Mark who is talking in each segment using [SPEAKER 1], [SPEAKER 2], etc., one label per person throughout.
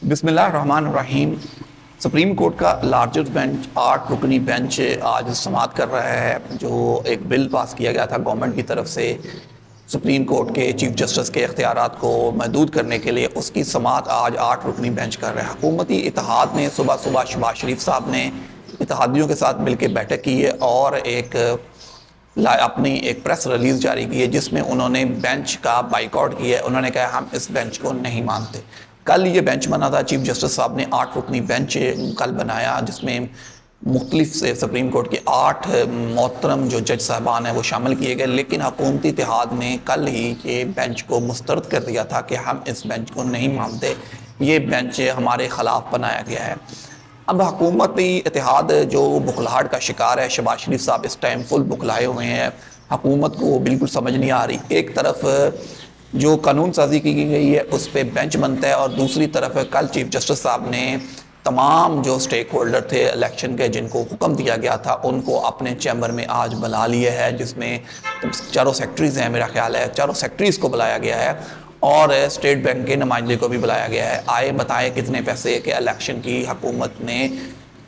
[SPEAKER 1] बिस्मिल्लाहिर्रहमानिर्रहीम। Supreme court का largest bench 8 रुकनी bench आज समाअत कर रहा है। जो एक बिल पास किया गया था गवर्नमेंट की तरफ से सुप्रीम कोर्ट के चीफ जस्टिस के इख्तियारात को महदूद करने के लिए, उसकी समाअत आज 8 रुकनी बेंच कर रहा है। हुकूमती इत्तेहाद ने सुबह सुबह शहबाज शरीफ साहब ने इत्तेहादियों के साथ मिलकर बैठक की है और अपनी एक प्रेस रिलीज जारी की है जिसमें उन्होंने बेंच का बाइकआउट किया है। उन्होंने कहा हम इस बेंच को नहीं मानते। कल ये बेंच बना था, चीफ जस्टिस साहब ने 8 रुकनी बेंच कल बनाया जिसमें मुख्तलिफ से सुप्रीम कोर्ट के 8 मोहतरम जो जज साहबान हैं वो शामिल किए गए, लेकिन हुकूमती इत्तेहाद ने कल ही ये बेंच को मुस्तरद कर दिया था कि हम इस बेंच को नहीं मानते, ये बेंच हमारे ख़िलाफ़ बनाया गया है। अब हुकूमती इत्तेहाद जो बुखलाहट का शिकार है, शहबाज शरीफ साहब इस टाइम फुल बुखलाए हुए हैं, हुकूमत को बिल्कुल समझ नहीं आ रही। एक तरफ जो कानून साजी की गई है उस पर बेंच बनता है और दूसरी तरफ कल चीफ जस्टिस साहब ने तमाम जो स्टेक होल्डर थे इलेक्शन के, जिनको हुक्म दिया गया था, उनको अपने चैम्बर में आज बुला लिया है, जिसमें चारों सेक्रेटरीज़ हैं, मेरा ख्याल है चारों सेक्रेटरीज़ को बुलाया गया है और स्टेट बैंक के नुमाइंदे को भी बुलाया गया है। आए बताएं कितने पैसे के इलेक्शन की हुकूमत ने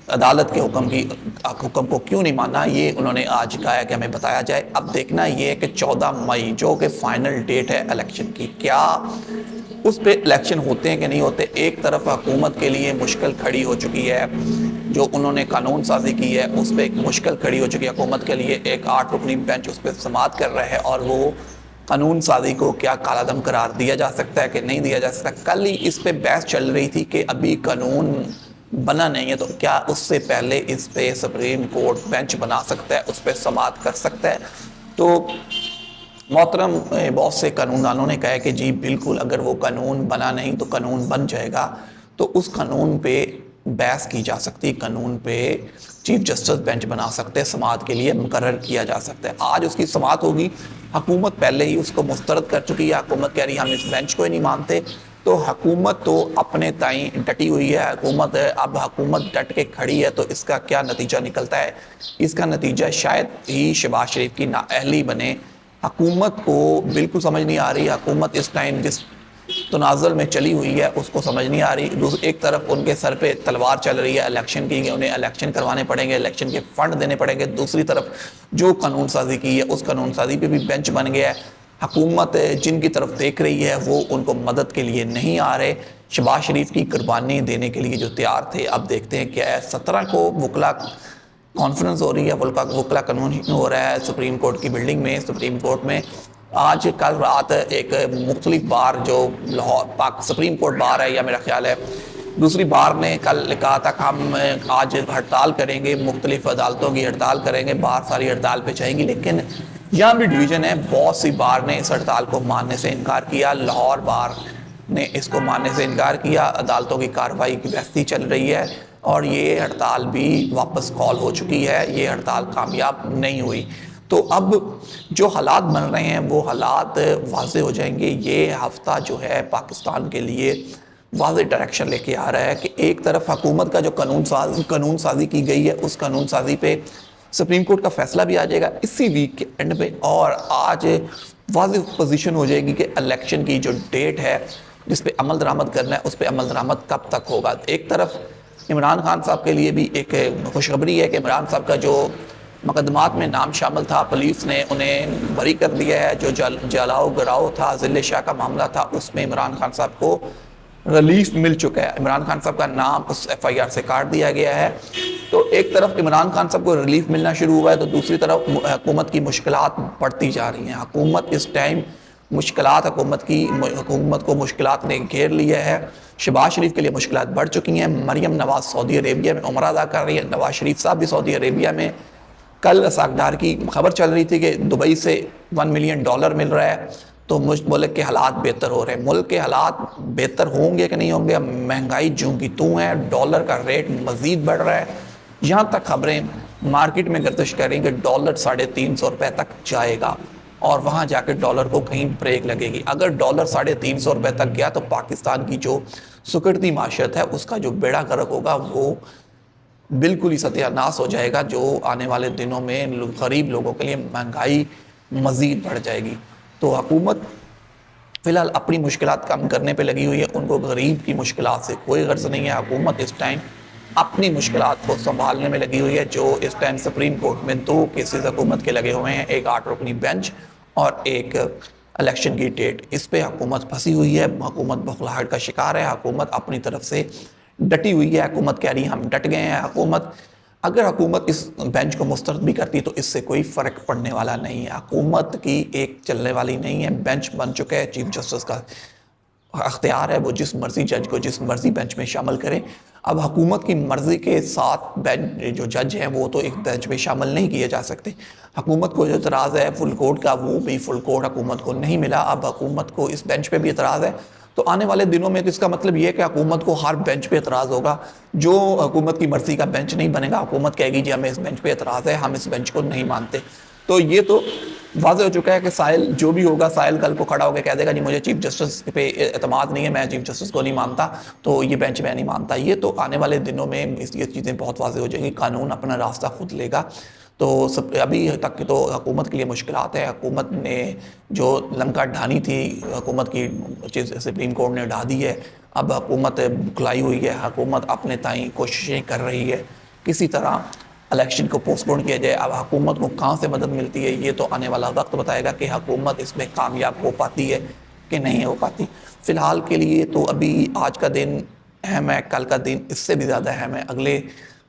[SPEAKER 1] अदालत के हुक्म को क्यों नहीं माना, ये उन्होंने आज कहा है कि हमें बताया जाए। अब देखना ये है कि 14 मई जो कि फाइनल डेट है इलेक्शन की, क्या उस पर इलेक्शन होते हैं कि नहीं होते। एक तरफ हुकूमत के लिए मुश्किल खड़ी हो चुकी है, जो उन्होंने कानून साजी की है उस पर एक मुश्किल खड़ी हो चुकी है हुकूमत के लिए। एक 8 रुकनी बेंच उस पर समाअत कर रहा है और वो कानून साजी को क्या कालादम करार दिया जा सकता है कि नहीं दिया जा सकता। कल ही इस पे बहस चल रही थी कि अभी कानून बना नहीं है तो क्या उससे पहले इस पे सुप्रीम कोर्ट बेंच बना सकता है, उस पर समाअत कर सकता है। तो मोहतरम बहुत से कानूनदानों ने कहा कि जी बिल्कुल, अगर वो कानून बना नहीं तो कानून बन जाएगा, तो उस कानून पे बहस की जा सकती, कानून पे चीफ जस्टिस बेंच बना सकते हैं, समाअत के लिए मुकर्रर किया जा सकता है। आज उसकी समाअत होगी। हुकूमत पहले ही उसको मुस्तरद कर चुकी है, हुकूमत कह रही है हम इस बेंच को ही नहीं मानते। तो हुकूमत तो अपने ताई डटी हुई है, हुकूमत अब हुकूमत डट के खड़ी है। तो इसका क्या नतीजा निकलता है? इसका नतीजा शायद ही शहबाज शरीफ की नाअहली बने। हुकूमत को बिल्कुल समझ नहीं आ रही, हुकूमत इस टाइम जिस तनाज़ुल में चली हुई है उसको समझ नहीं आ रही। एक तरफ उनके सर पे तलवार चल रही है इलेक्शन की, उन्हें इलेक्शन करवाने पड़ेंगे, इलेक्शन के फंड देने पड़ेंगे। दूसरी तरफ जो कानून साजी की है उस कानून साजी पे भी बेंच बन गया है। हुकूमत जिनकी तरफ देख रही है वो उनको मदद के लिए नहीं आ रहे, शहबाज शरीफ की कुर्बानी देने के लिए जो तैयार थे। अब देखते हैं क्या है। 17 को वकला कॉन्फ्रेंस हो रही है, वकला कन्वेंशन हो रहा है सुप्रीम कोर्ट की बिल्डिंग में। सुप्रीम कोर्ट में आज कल रात एक मुख्तलिफ बार जो लाहौर सुप्रीम कोर्ट बार है, या मेरा ख्याल है दूसरी बार ने कल कहा था कि हम आज हड़ताल करेंगे, मुख्तलिफ अदालतों की हड़ताल करेंगे, बार सारी हड़ताल पे जाएंगी। लेकिन यहाँ भी डिवीज़न है, बहुत सी बार ने इस हड़ताल को मानने से इनकार किया। लाहौर बार ने इसको मानने से इनकार किया। अदालतों की कार्रवाई की बहस चल रही है और ये हड़ताल भी वापस कॉल हो चुकी है, ये हड़ताल कामयाब नहीं हुई। तो अब जो हालात बन रहे हैं वो हालात वाज़े हो जाएंगे। ये हफ्ता जो है पाकिस्तान के लिए वाज़े डायरेक्शन लेके आ रहा है कि एक तरफ हुकूमत का जो कानून साजी की गई है उस कानून साजी पे सुप्रीम कोर्ट का फैसला भी आ जाएगा इसी वीक के एंड पे, और आज वाज़े पोजीशन हो जाएगी कि इलेक्शन की जो डेट है जिस पे अमल दरामद करना है उस पर अमल दरामद कब तक होगा। एक तरफ इमरान खान साहब के लिए भी एक खुशखबरी है कि इमरान साहब का जो मुकदमात में नाम शामिल था, पुलिस ने उन्हें बरी कर दिया है। जो जलाओ गिराओ था, जिले शाह का मामला था, उसमें इमरान खान साहब को रिलीफ मिल चुका है। इमरान खान साहब का नाम उस FIR से काट दिया गया है। तो एक तरफ इमरान खान साहब को रिलीफ मिलना शुरू हुआ है तो दूसरी तरफ हुकूमत की मुश्किलात बढ़ती जा रही हैं। हुकूमत इस टाइम हुकूमत को मुश्किलात ने घेर लिया है। शहबाज शरीफ के लिए मुश्किलात बढ़ चुकी हैं। मरियम नवाज सऊदी अरेबिया में उम्रा अदा कर रही है, नवाज शरीफ साहब भी सऊदी अरेबिया में। कल सागदार की खबर चल रही थी कि दुबई से $1 मिलियन मिल रहा है, तो मुल्क के हालात बेहतर हो रहे हैं। मुल्क के हालात बेहतर होंगे कि नहीं होंगे, महंगाई जूं की तूं है, डॉलर का रेट मज़ीद बढ़ रहा है। यहाँ तक खबरें मार्केट में गर्दिश करेंगे, डॉलर 350 रुपये तक जाएगा और वहाँ जाकर डॉलर को कहीं ब्रेक लगेगी। अगर डॉलर 350 रुपये तक गया तो पाकिस्तान की जो सुकड़ती माशत है उसका जो बेड़ा गर्क होगा वो बिल्कुल ही सत्यानाश हो जाएगा। जो आने वाले दिनों में गरीब लोगों के लिए महंगाई मज़ीद बढ़ जाएगी। तो हुकूमत फ़िलहाल अपनी मुश्किलात कम करने पे लगी हुई है, उनको गरीब की मुश्किलात से कोई गर्ज नहीं है। हुकूमत इस टाइम अपनी मुश्किलात को संभालने में लगी हुई है। जो इस टाइम सुप्रीम कोर्ट में 2 केसेस हुकूमत के लगे हुए हैं, एक 8 रुकनी बेंच और एक इलेक्शन की डेट। इस पे हुकूमत फंसी हुई है, हुकूमत बौखलाहट का शिकार है। हुकूमत अपनी तरफ से डटी हुई है, हुकूमत कह रही है हम डट गए हैं। हुकूमत अगर हुकूमत इस बेंच को मुस्तरद भी करती तो इससे कोई फ़र्क पड़ने वाला नहीं है। हुकूमत की एक चलने वाली नहीं है, बेंच बन चुका है। चीफ जस्टिस का अख्तियार है, वो जिस मर्जी जज को जिस मर्जी बेंच में शामिल करें। अब हुकूमत की मर्ज़ी के साथ बेंच जो जज हैं वो तो एक बेंच में शामिल नहीं किए जा सकते। हुकूमत को जो एतराज़ है फुल कोर्ट का, वो भी फुल कोर्ट हुकूमत को नहीं मिला। अब हुकूमत को इस बेंच पे भी एतराज़ है, तो आने वाले दिनों में तो इसका मतलब ये है कि हुकूमत को हर बेंच पे एतराज़ होगा। जो हुकूमत की मर्ज़ी का बेंच नहीं बनेगा, हुकूमत कहेगी जी हमें इस बेंच पे एतराज़ है, हम इस बेंच को नहीं मानते। तो ये तो वाज़ेह हो चुका है कि साहिल जो भी होगा, साहिल कल को खड़ा होकर कह देगा जी मुझे चीफ जस्टिस पे एतमाद नहीं है, मैं चीफ जस्टिस को नहीं मानता, तो ये बेंच मैं नहीं मानता। ये तो आने वाले दिनों में ये चीज़ें बहुत वाज़ेह हो जाएंगी, कानून अपना रास्ता खुद लेगा। तो सब अभी तक तो हुकूमत के लिए मुश्किलात है। हुकूमत ने जो लंका ढानी थी, हुकूमत की चीज़ सुप्रीम कोर्ट ने ढा दी है। अब हुकूमत बुखलाई हुई है, हुकूमत अपने ताईं कोशिशें कर रही है किसी तरह इलेक्शन को पोस्टपोन किया जाए। अब हुकूमत को कहाँ से मदद मिलती है ये तो आने वाला वक्त बताएगा कि हुकूमत इसमें कामयाब हो पाती है कि नहीं हो पाती। फ़िलहाल के लिए तो अभी आज का दिन अहम है, कल का दिन इससे भी ज़्यादा अहम है, अगले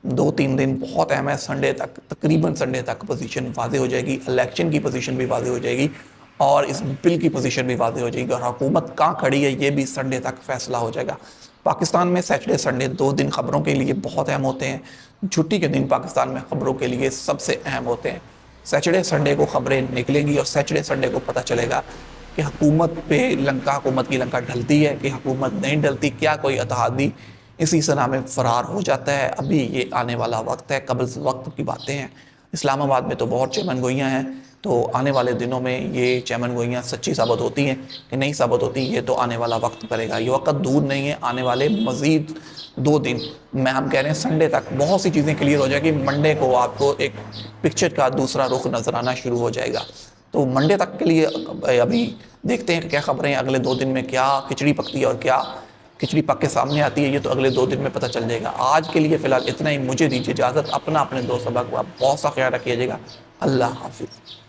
[SPEAKER 1] 2-3 दिन बहुत अहम है। संडे तक, तकरीबन संडे तक पोजीशन वाज़ेह हो जाएगी, इलेक्शन की पोजीशन भी वाज़ेह हो जाएगी और इस बिल की पोजीशन भी वाज़ेह हो जाएगी और हुकूमत कहाँ खड़ी है ये भी संडे तक फैसला हो जाएगा। पाकिस्तान में सैटरडे संडे 2 दिन खबरों के लिए बहुत अहम होते हैं। छुट्टी के दिन पाकिस्तान में खबरों के लिए सबसे अहम होते हैं। सैटरडे संडे को खबरें निकलेंगी और सैटरडे संडे को पता चलेगा कि हुकूमत पे हुकूमत की लंका ढलती है कि हुकूमत नहीं ढलती, क्या कोई इत्तेहादी इसी सना में फ़रार हो जाता है। अभी ये आने वाला वक्त है, कबल वक्त की बातें हैं। इस्लामाबाद में तो बहुत चमन गोइयाँ हैं, तो आने वाले दिनों में ये चमन गोइयाँ सच्ची साबित होती हैं कि नहीं साबित होती, ये तो आने वाला वक्त करेगा। ये वक्त दूर नहीं है, आने वाले मज़ीद 2 दिन में हम कह रहे हैं संडे तक बहुत सी चीज़ें क्लियर हो जाएगी। मंडे को आपको एक पिक्चर का दूसरा रुख नज़र आना शुरू हो जाएगा। तो मंडे तक के लिए अभी देखते हैं कि क्या खबरें अगले 2 दिन में क्या खिचड़ी पकती है और क्या खिचड़ी पक के सामने आती है, ये तो अगले 2 दिन में पता चल जाएगा। आज के लिए फ़िलहाल इतना ही, मुझे दीजिए इजाज़त। अपना अपने दोस्त सबक का बहुत सा ख्याल रखिएगा। अल्लाह हाफिज़।